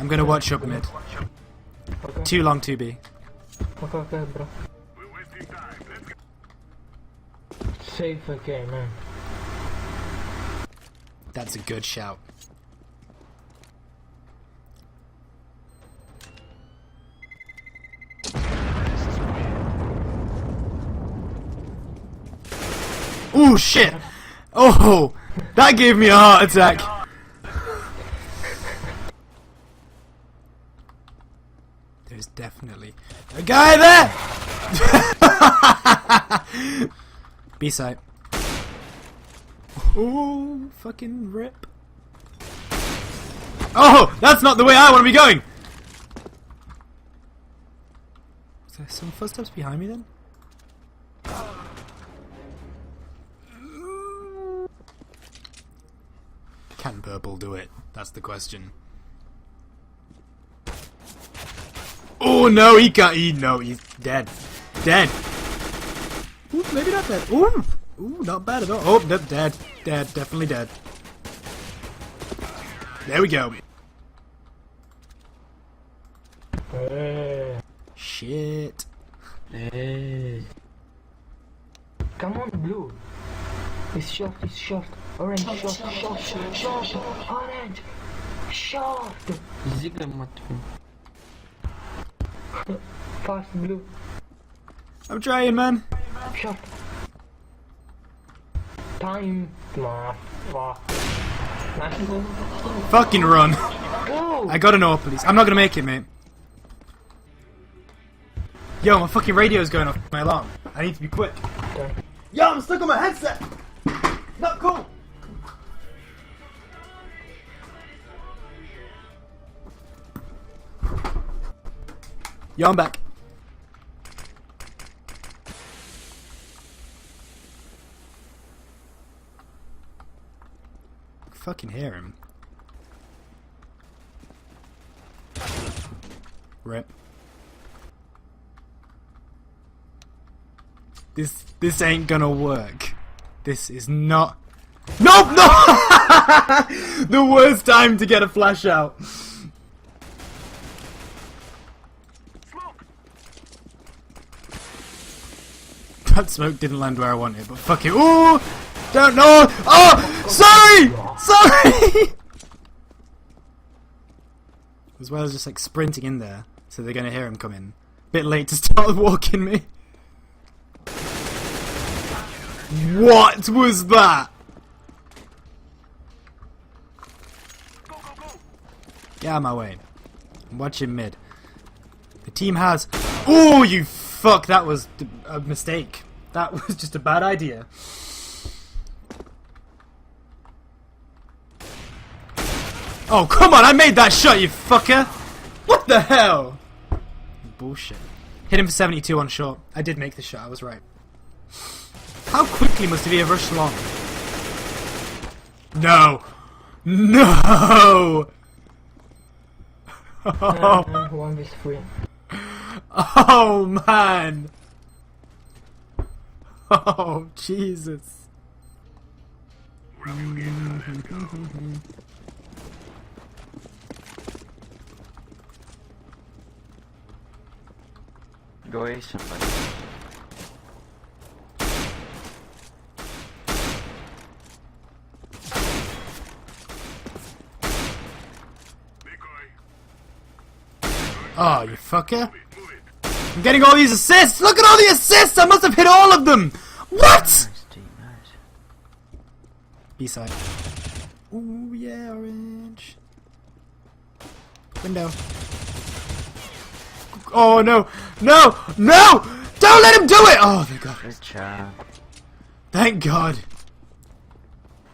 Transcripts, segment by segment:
I'm gonna watch up mid. Okay. Too long to be. Okay, bro. Safe okay, man. That's a good shout. Oh shit! Oh, that gave me a heart attack. There's definitely a guy there. B-side. Oh, fucking rip. Oh, that's not the way I want to be going. Is there some footsteps behind me then? Can purple do it? That's the question. Oh no, he can't. No, he's dead. Dead. Ooh, maybe not dead. Ooh, not bad at all. Oh, no, dead. Dead. Definitely dead. There we go. Hey. Shit. Hey. Come on, blue. It's short, orange, short, orange, short. Ziga matou. Fast blue, I'm trying, man. short. Time, fuck. Fucking run. Go! I gotta know, please. I'm not gonna make it, mate. Yo, my fucking radio's going off my alarm. I need to be quick. Okay. Yo, I'm stuck on my headset. Not cool. Yo, I'm back. Fucking hear him. Rip. This ain't gonna work. This is not. Nope, no! The worst time to get a flash out. That smoke didn't land where I wanted, but fuck it. Ooh! Don't know! Oh! Sorry! Sorry! As well as just like sprinting in there, so they're gonna hear him come in. Bit late to start walking me. What was that? Get out of my way. I'm watching mid. The team has... Oh, you fuck! That was a mistake. That was just a bad idea. Oh, come on! I made that shot, you fucker! What the hell? Bullshit. Hit him for 72 on short. I did make the shot, I was right. How quickly must he have rushed long? No! No! Oh, 1v3. oh man! Oh Jesus! Go away, somebody. Oh, you fucker! I'm getting all these assists! Look at all the assists! I must have hit all of them! What?! Nice, team, nice. B-side. Ooh, yeah, orange. Window. Oh, no! No! No! Don't let him do it! Oh, thank God. Good job. Thank God.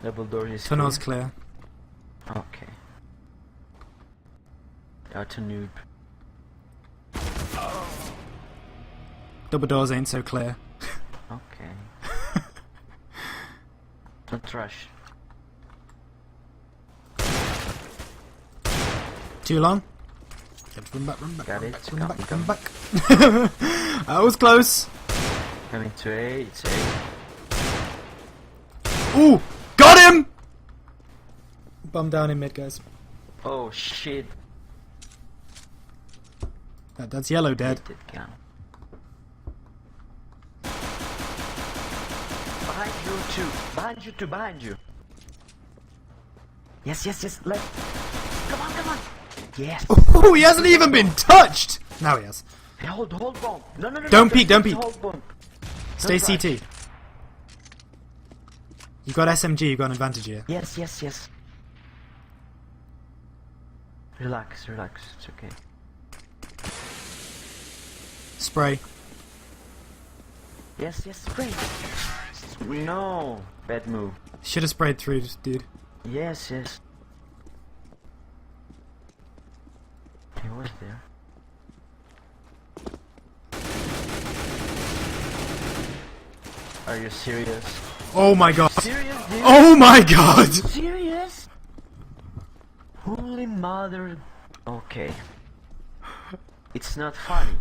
Double door is Tunnel's clear. clear. Okay. That's a noob. Double doors ain't so clear. Okay. Don't rush. Too long? Let's run back, run back, Got run it. back, run Come, back, come. run back. I was close. Coming to A, it's A. Ooh! Got him! Bum down in mid, guys. Oh shit. That's yellow dead. Hit it gun. Behind you two. Behind you two. Behind you. Yes, yes, yes. Left. Come on, come on. Yes. Oh, he hasn't even been touched! Now he has. Hey, hold bomb. No, no, no. Don't no, peek, don't peek. Hold bomb. Stay Don't rush. CT. You got SMG, you got an advantage here. Yes, yes, yes. Relax, relax. It's okay. Spray. Yes, yes, spray. No. Bad move. Should have sprayed through, dude. Yes, yes. He was there. Are you serious? Oh my god. Serious, dude? Oh my god! Serious? Holy mother. Okay. It's not funny.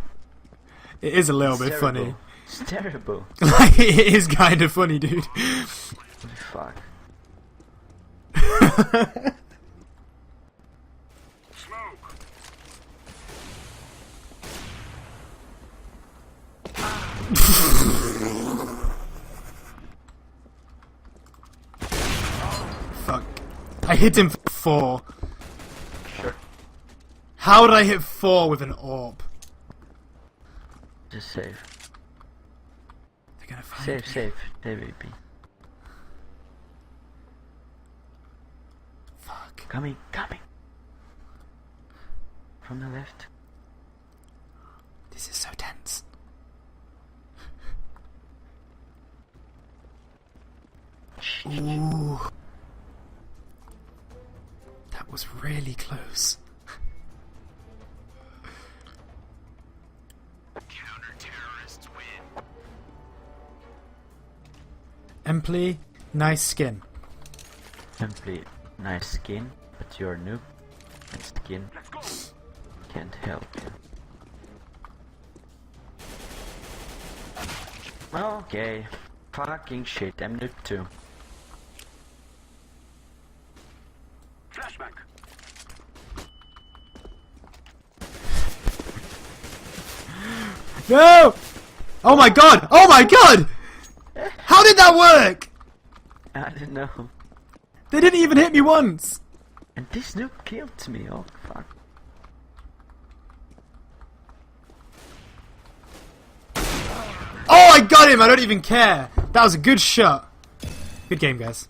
It is a little It's bit terrible. funny. It's terrible. Like, it is kind of funny, dude. Holy fuck. Fuck. I hit him for 4. Sure. How did I hit 4 with an AWP? Just save. They're gonna find Save, me. save. Save AP. Fuck. Coming, coming. From the left. This is so tense. Ooh. That was really close. Counter-terrorists win. Emply, nice skin. Simply nice skin, but you're a noob. And skin can't help you. Okay. Fucking shit, I'm noob too. Flashback. No! Oh my god! Oh my god! How did that work? I don't know. They didn't even hit me once! And this noob killed me, oh fuck. Oh, I got him! I don't even care! That was a good shot. Good game, guys.